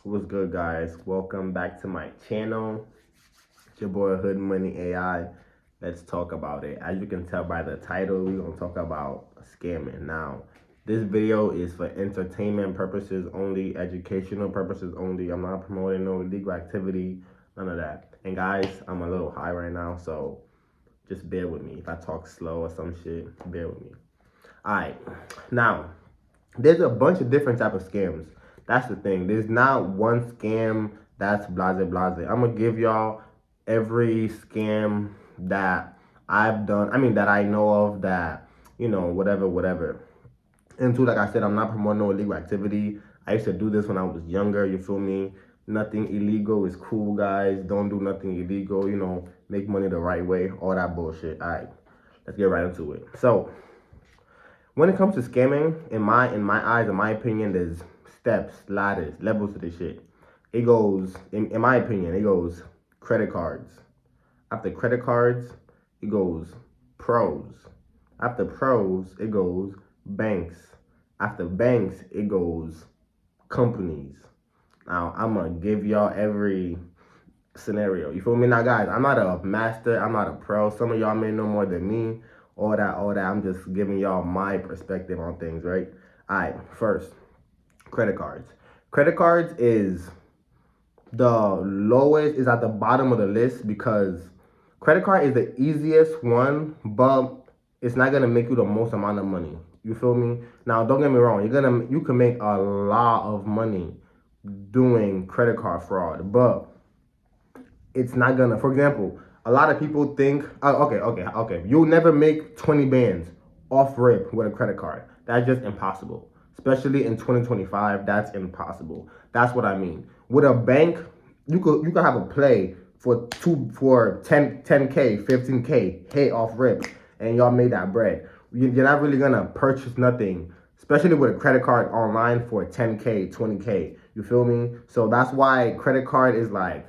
What's good, guys? Welcome back to my channel. It's your boy Hood Money AI. Let's talk about it. As you can tell by the title, we're gonna talk about scamming. Now, this video is for entertainment purposes only, educational purposes only. I'm not promoting no illegal activity, none of that. And guys, I'm a little high right now, so just bear with me. If I talk slow or some shit, bear with me. All right, now there's a bunch of different type of scams. That's the thing. There's not one scam that's blase blase. I'm gonna give y'all every scam that I've done. I mean that I know of that, whatever. And two, like I said, I'm not promoting no illegal activity. I used to do this when I was younger, you feel me? Nothing illegal is cool, guys. Don't do nothing illegal, make money the right way, all that bullshit. All right, let's get right into it. So, when it comes to scamming, in my eyes, in my opinion, there's steps, ladders, levels to this shit. It goes, in my opinion, it goes credit cards. After credit cards, it goes pros. After pros, it goes banks. After banks, it goes companies. Now, I'm gonna give y'all every scenario. You feel me? Now, guys, I'm not a master. I'm not a pro. Some of y'all may know more than me. All that. I'm just giving y'all my perspective on things, right? All right, first, credit cards. Credit cards is the lowest, is at the bottom of the list because credit card is the easiest one, but it's not gonna make you the most amount of money. You feel me? Now, don't get me wrong. You can make a lot of money doing credit card fraud, but it's not gonna. For example, a lot of people think, okay. You'll never make 20 bands off rip with a credit card. That's just impossible. Especially in 2025, that's impossible. That's what I mean. With a bank, you could have a play for 10K, 15K, hey off rip, and y'all made that bread. You're not really gonna purchase nothing, especially with a credit card online for 10K, 20K. You feel me? So that's why credit card is like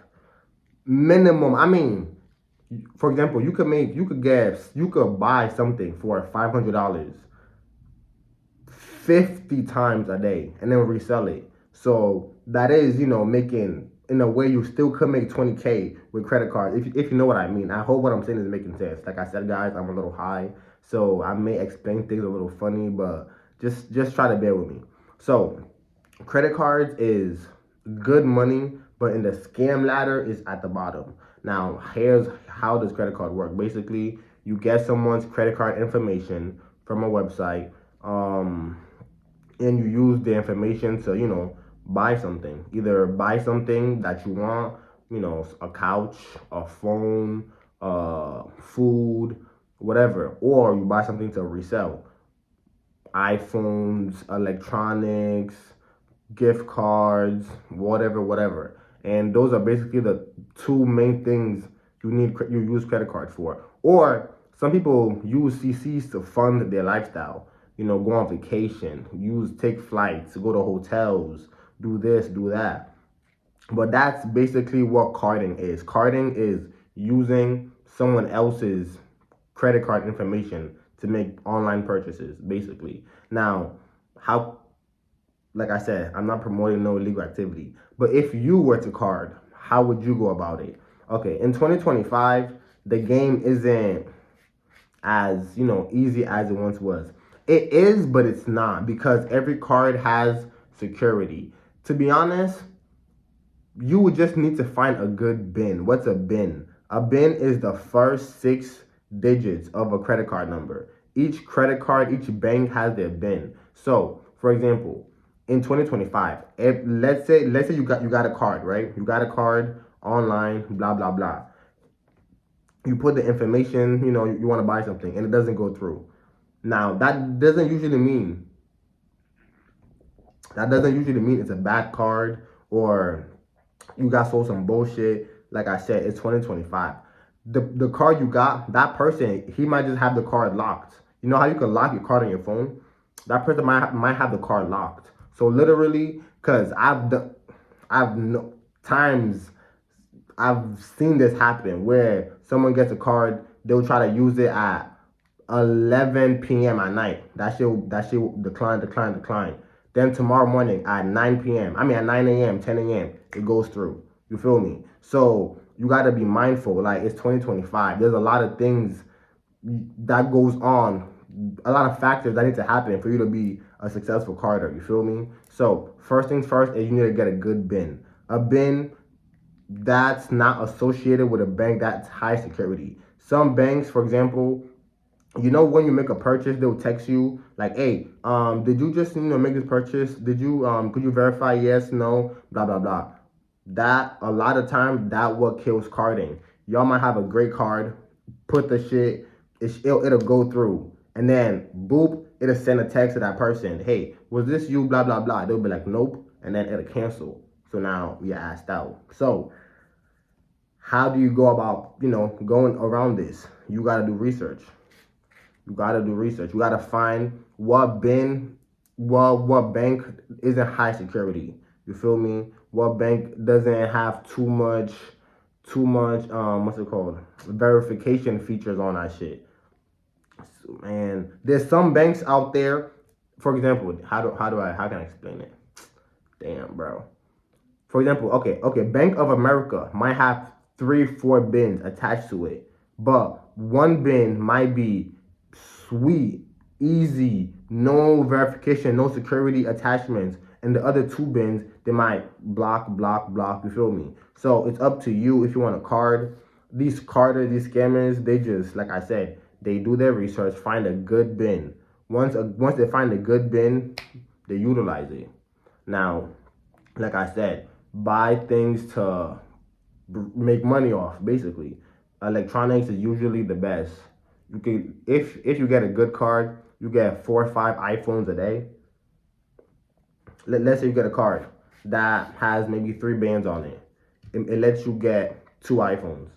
minimum. I mean, for example, you could buy something for $500 50 times a day and then resell it. So that is, making, in a way, you still could make 20K with credit cards, if you know what I mean. I hope what I'm saying is making sense. Like I said, guys, I'm a little high, so I may explain things a little funny, but just try to bear with me. So credit cards is good money, but in the scam ladder is at the bottom. Now, here's how does credit card work. Basically, you get someone's credit card information from a website, and you use the information to, buy something. Either buy something that you want, a couch, a phone, food, whatever, or you buy something to resell. iPhones, electronics, gift cards, whatever. And those are basically the two main things you use credit cards for. Or some people use CCs to fund their lifestyle. Go on vacation, take flights, go to hotels, do this, do that. But that's basically what carding is. Carding is using someone else's credit card information to make online purchases, basically. Now, how like I said, I'm not promoting no illegal activity. But if you were to card, how would you go about it? Okay, in 2025, the game isn't as, easy as it once was. It is, but it's not, because every card has security. To be honest, you would just need to find a good bin. What's a bin? A bin is the first 6 digits of a credit card number. Each credit card, each bank has their bin. So, for example, in 2025, if let's say you got a card, right? You got a card online, blah blah blah. You put the information, you want to buy something, and it doesn't go through. Now, that doesn't usually mean it's a bad card, or you got sold some bullshit. Like I said, it's 2025. The card you got, that person, he might just have the card locked. You know how you can lock your card on your phone? That person might have the card locked. So literally, cause I've no times I've seen this happen where someone gets a card, they'll try to use it at 11 p.m. at night. That shit decline. Then tomorrow morning at 9 p.m., at 9 a.m., 10 a.m., it goes through. You feel me? So you got to be mindful. Like, it's 2025. There's a lot of things that goes on, a lot of factors that need to happen for you to be a successful carder. You feel me? So first things first is you need to get a good bin. A bin that's not associated with a bank that's high security. Some banks, for example, when you make a purchase, they'll text you like, "Hey, did you just make this purchase? Did you could you verify yes, no, blah blah blah." That a lot of times that what kills carding. Y'all might have a great card, put the shit, it'll go through, and then boop, it'll send a text to that person, "Hey, was this you?" Blah blah blah. They'll be like, "Nope," and then it'll cancel. So now you're asked out. So how do you go about going around this? You gotta do research. You gotta do research. You gotta find what bank isn't high security. You feel me? What bank doesn't have too much what's it called? Verification features on that shit. And there's some banks out there. For example, how can I explain it? Damn, bro. For example, okay, Bank of America might have 3, 4 bins attached to it, but one bin might be sweet, easy, no verification, no security attachments, and the other 2 bins they might block. You feel me? So it's up to you if you want a card. These carders, these scammers, they just, like I said, they do their research, find a good bin. Once they find a good bin, they utilize it. Now, like I said, buy things to make money off. Basically, electronics is usually the best. You can, if you get a good card, you get 4 or 5 iPhones a day. Let's say you get a card that has maybe 3 bands on it. It lets you get 2 iPhones.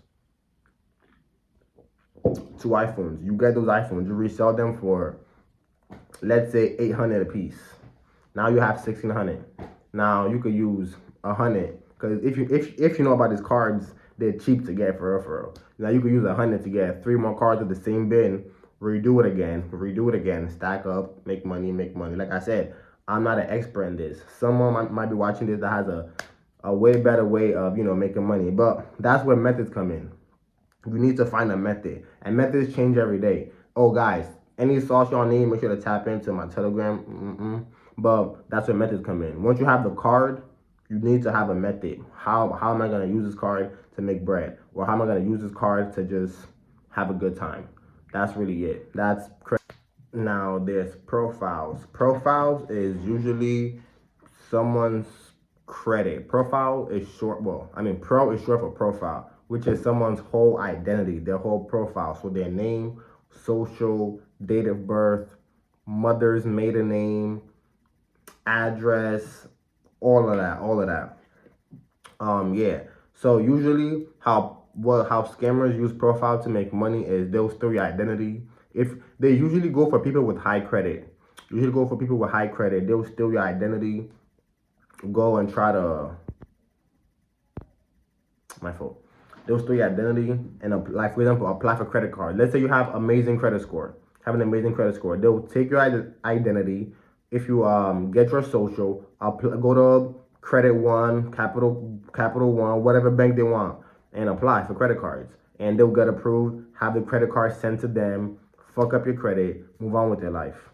2 iPhones. You get those iPhones. You resell them for, let's say, $800 a piece. Now you have $1,600. Now you could use $100, because if you know about these cards, they're cheap to get for real. Now you could use $100 to get 3 more cards with the same bin, redo it again, stack up, make money. Like I said, I'm not an expert in this. Someone might be watching this that has a way better way of making money, but that's where methods come in. You need to find a method, and methods change every day. Oh, guys, any sauce y'all need, make sure to tap into my Telegram. But that's where methods come in. Once you have the card, you need to have a method. How am I going to use this card to make bread? Or how am I going to use this card to just have a good time? That's really it. That's crazy. Now, there's profiles. Profiles is usually someone's credit. Profile is short, pro is short for profile, which is someone's whole identity, their whole profile. So their name, social, date of birth, mother's maiden name, address, all of that. Yeah. So usually how scammers use profile to make money is they'll steal your identity. If they usually go for people with high credit. They'll steal your identity, go and try to they'll steal your identity and for example, apply for credit card. Let's say you have an amazing credit score. They'll take your identity. If you get your social, go to Credit One, Capital One, whatever bank they want, and apply for credit cards. And they'll get approved, have the credit card sent to them, fuck up your credit, move on with their life.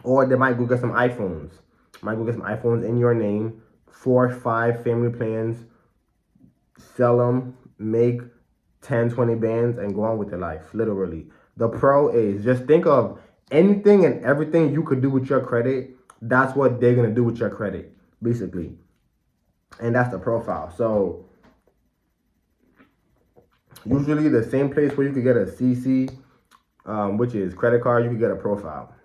Or they might go get some iPhones. In your name, 4 or 5 family plans, sell them, make 10, 20 bands, and go on with their life, literally. The pro is just think of anything and everything you could do with your credit. That's what they're going to do with your credit, basically. And that's the profile. So usually the same place where you could get a CC, which is credit card, you could get a profile.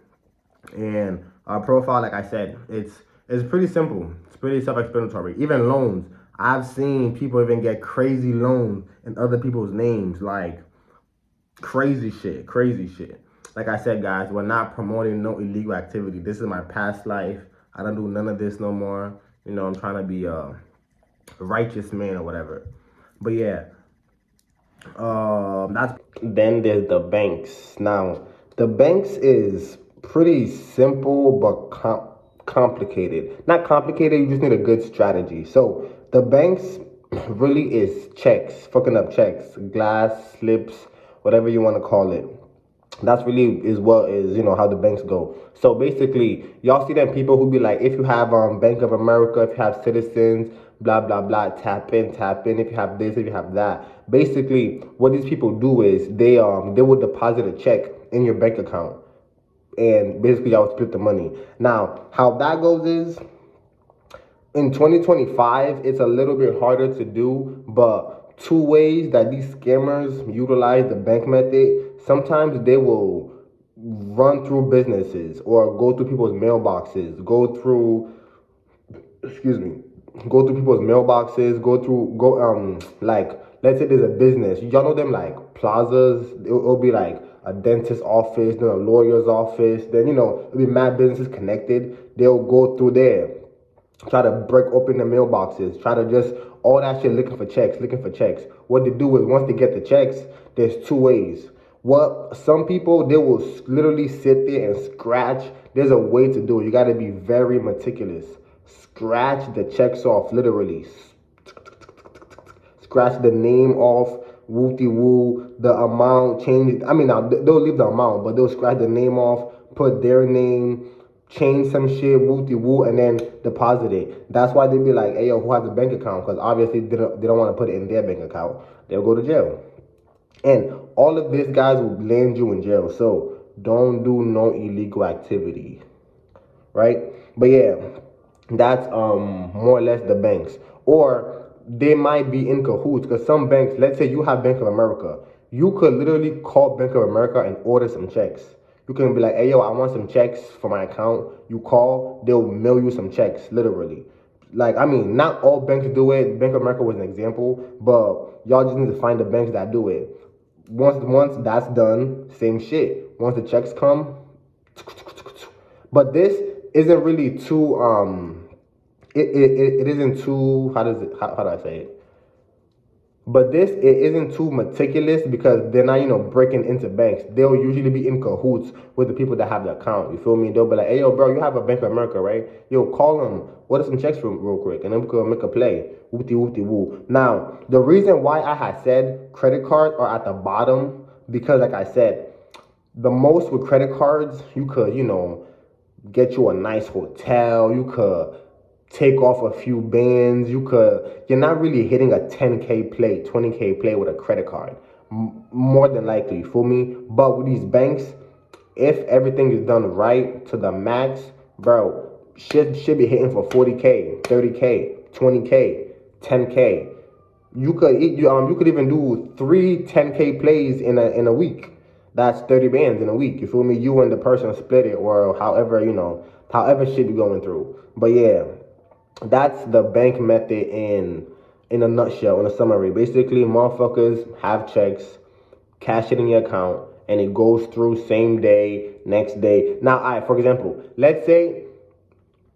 And a profile, like I said, it's pretty simple. It's pretty self-explanatory. Even loans. I've seen people even get crazy loans in other people's names, like crazy shit. Like I said, guys, we're not promoting no illegal activity. This is my past life. I don't do none of this no more. I'm trying to be a righteous man or whatever. But yeah, then there's the banks. Now, the banks is pretty simple but complicated. Not complicated, you just need a good strategy. So the banks really is checks, fucking up checks, glass, slips, whatever you want to call it. That's really is what is how the banks go. So basically, y'all see them people who be like, if you have Bank of America, if you have Citizens, blah blah blah, tap in, tap in. If you have this, if you have that. Basically, what these people do is they will deposit a check in your bank account, and basically y'all split the money. Now, how that goes is in 2025, it's a little bit harder to do, but two ways that these scammers utilize the bank method. Sometimes they will run through businesses or go through people's mailboxes, excuse me, go through people's mailboxes, like, let's say there's a business. Y'all know them like plazas. It'll be like a dentist office, then a lawyer's office, then it'll be mad businesses connected. They'll go through there, try to break open the mailboxes, try to just all that shit looking for checks, looking for checks. What they do is once they get the checks, there's two ways. What some people, they will literally sit there and scratch. There's a way to do it. You got to be very meticulous. Scratch the checks off, literally. Scratch the name off, wooty woo, the amount, change it. I mean, now they'll leave the amount, but they'll scratch the name off, put their name, change some shit, wooty woo, and then deposit it. That's why they be like, hey, yo, who has a bank account? Because obviously they don't want to put it in their bank account. They'll go to jail. And all of these guys will land you in jail. So don't do no illegal activity, right? But yeah, that's more or less the banks. Or they might be in cahoots, because some banks, let's say you have Bank of America, you could literally call Bank of America and order some checks. You can be like, hey, yo, I want some checks for my account. You call, they'll mail you some checks, literally. Like, I mean, not all banks do it. Bank of America was an example, but y'all just need to find the banks that do it. Once that's done, same shit. Once the checks come, but this isn't really too, it isn't too, how do I say it? But this, it isn't too meticulous because they're not, breaking into banks. They'll usually be in cahoots with the people that have the account. You feel me? They'll be like, hey, yo, bro, you have a Bank of America, right? Yo, call them. Order some checks real quick, and then we can make a play. Whoopty woo. Now, the reason why I had said credit cards are at the bottom, because like I said, the most with credit cards, you could, get you a nice hotel. You could take off a few bands. You're not really hitting a 10K play, 20K play with a credit card. More than likely, you feel me? But with these banks, if everything is done right to the max, bro, should be hitting for 40K, 30K, 20K, 10K. You could even do 3 10K plays in a week. That's 30 bands in a week. You feel me? You and the person split it, or however shit you're going through. But yeah, that's the bank method in a nutshell, in a summary. Basically, motherfuckers have checks, cash it in your account, and it goes through same day, next day. Now, for example, let's say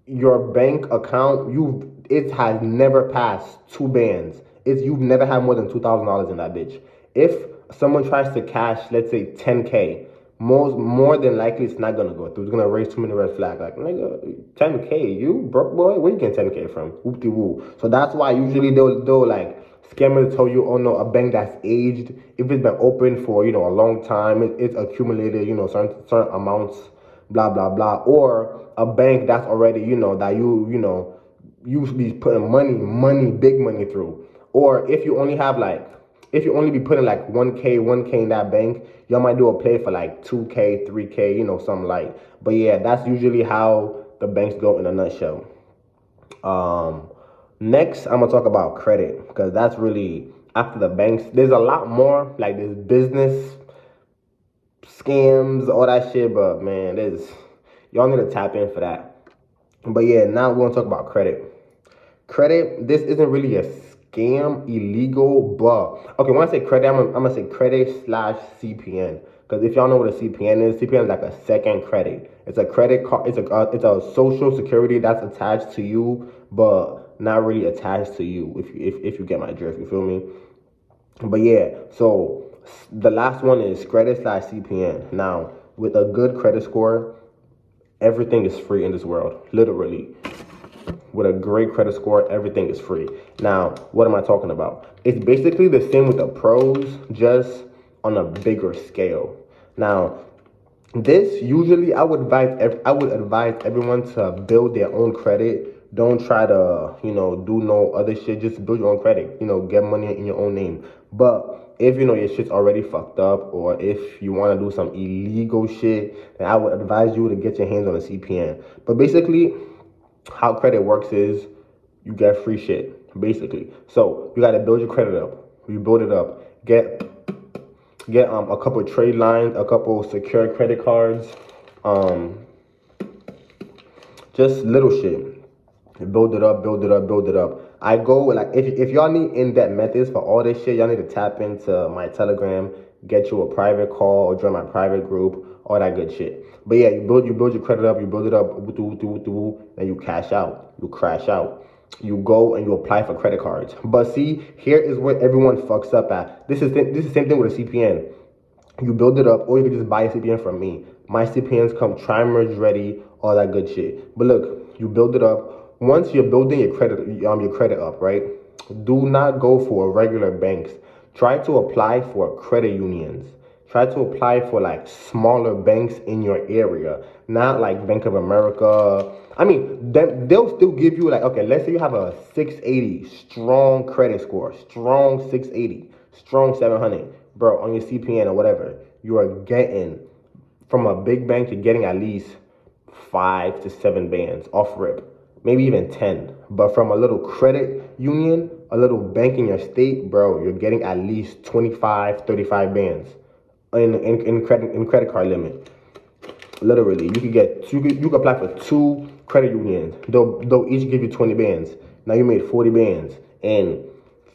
your bank account, it has never passed 2 bands. You've never had more than $2,000 in that bitch. If someone tries to cash, let's say 10K, more than likely it's not gonna go through. It's gonna raise too many red flags. Like, nigga, 10K, you broke boy? Where you getting 10K from? Whoop de woo. So that's why usually they'll like scammers tell you, oh no, a bank that's aged, if it's been open for a long time, it's accumulated certain amounts, blah blah blah. Or a bank that's already that you should be putting money, big money through. Or if you only be putting like 1K in that bank, y'all might do a play for like 2K, 3K, something like. But yeah, that's usually how the banks go in a nutshell. Next, I'm gonna talk about credit, because that's really after the banks. There's a lot more, like there's business scams, all that shit. But man, y'all need to tap in for that. But yeah, now we're gonna talk about credit. Credit, this isn't really a scam, illegal, but okay, when I say credit, I'm gonna say credit / CPN. Because if y'all know what a CPN is like a second credit. It's a credit card. It's a social security that's attached to you, but not really attached to you. If you get my drift, you feel me? But yeah, so the last one is credit / CPN. Now, with a good credit score, Everything is free in this world, literally. With a great credit score, everything is free. Now, what am I talking about? It's basically the same with the pros, just on a bigger scale. Now, this usually I would advise everyone to build their own credit. Don't try to do no other shit. Just build your own credit. Get money in your own name. But if your shit's already fucked up, or if you want to do some illegal shit, then I would advise you to get your hands on a CPN. But basically, how credit works is you get free shit, basically. So you got to build your credit up. You build it up. Get a couple of trade lines, a couple of secure credit cards, um, just little shit. Build it up, build it up, build it up. I go like if y'all need in-depth methods for all this shit, y'all need to tap into my Telegram, get you a private call, or join my private group, all that good shit. But yeah, you build your credit up, you build it up, and you cash out, you crash out. You go and you apply for credit cards. But see, here is where everyone fucks up at. This is the same thing with a CPN. You build it up, or you can just buy a CPN from me. My CPNs come tri-merge ready, all that good shit. But look, you build it up. Once you're building your credit up, right? Do not go for regular banks. Try to apply for credit unions. Try to apply for like smaller banks in your area, not like Bank of America. I mean, they'll still give you like, okay, let's say you have a 680 strong credit score, strong 680, strong 700, bro, on your CPN or whatever. You are getting from a big bank, you're getting at least 5 to 7 bands off rip, maybe even 10. But from a little credit union, a little bank in your state, bro, you're getting at least 25, 35 bands in credit card limit. Literally, you could apply for 2 credit unions. They'll each give you 20 bands. Now you made 40 bands in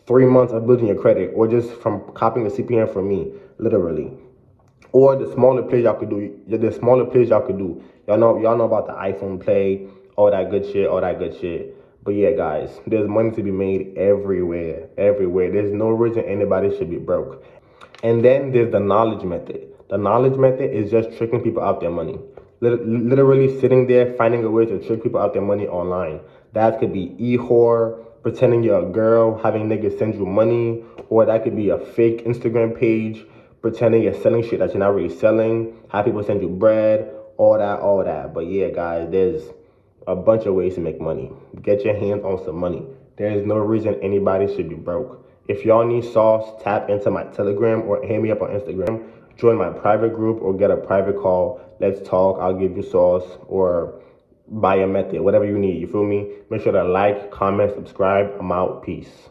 3 months of building your credit, or just from copying a CPN from me, literally. Or the smaller plays y'all could do. Y'all know about the iPhone Play, all that good shit, all that good shit. But yeah, guys, there's money to be made everywhere, everywhere. There's no reason anybody should be broke. And then there's the knowledge method. The knowledge method is just tricking people out their money. Literally sitting there finding a way to trick people out their money online. That could be e-whore, pretending you're a girl, having niggas send you money, or that could be a fake Instagram page, pretending you're selling shit that you're not really selling, have people send you bread, all that. But yeah, guys, there's a bunch of ways to make money. Get your hands on some money. There is no reason anybody should be broke. If y'all need sauce, tap into my Telegram or hit me up on Instagram. Join my private group or get a private call. Let's talk. I'll give you sauce or buy a method, whatever you need. You feel me? Make sure to like, comment, subscribe. I'm out. Peace.